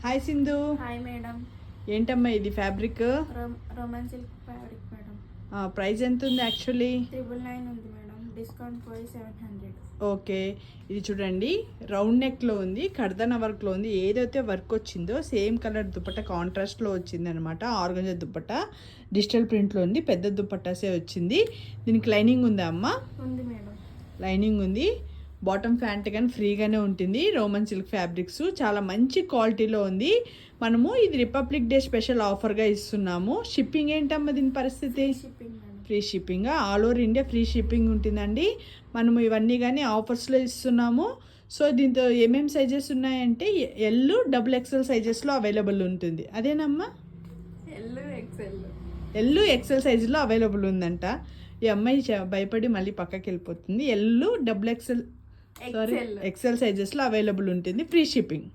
Hi Sindhu. Hi madam. ఏంటమ్మా ఇది fabric? Roman silk fabric madam. Price ఎంత ఉంది యాక్చువల్లీ? 999 ఉంది మేడం, డిస్కౌంట్ పోయి 700. ఓకే, ఇది చూడండి రౌండ్ నెక్లో ఉంది, కర్దన వర్క్లో ఉంది. ఏదైతే వర్క్ వచ్చిందో సేమ్ కలర్ దుపట్టా కాంట్రాస్ట్లో వచ్చింది అనమాట. ఆర్గంజా దుపట్టా డిజిటల్ ప్రింట్లో ఉంది, పెద్ద దుపట్టాసే వచ్చింది. దీనికి లైనింగ్ ఉందా అమ్మా? ఉంది మేడం, లైనింగ్ ఉంది. బాటమ్ ప్యాంట్ కానీ ఫ్రీగానే ఉంటుంది. రోమన్ సిల్క్ ఫ్యాబ్రిక్స్ చాలా మంచి క్వాలిటీలో ఉంది. మనము ఇది రిపబ్లిక్ డే స్పెషల్ ఆఫర్గా ఇస్తున్నాము. షిప్పింగ్ ఏంటమ్మా దీని పరిస్థితి? Shipping madam. Free shipping, all over India free shipping ఉంటుందండి. మనము ఇవన్నీ కానీ ఆఫర్స్లో ఇస్తున్నాము. సో దీంతో ఏమేమి సైజెస్ ఉన్నాయంటే XXL సైజెస్లో అవైలబుల్ ఉంటుంది. అదేనమ్మా? ఎల్ ఎక్సెల్ సైజులో అవైలబుల్ ఉందంట. ఈ అమ్మాయి భయపడి మళ్ళీ పక్కకి వెళ్ళిపోతుంది. XXL సైజెస్లో అవైలబుల్ ఉంటుంది, ఫ్రీ షిప్పింగ్.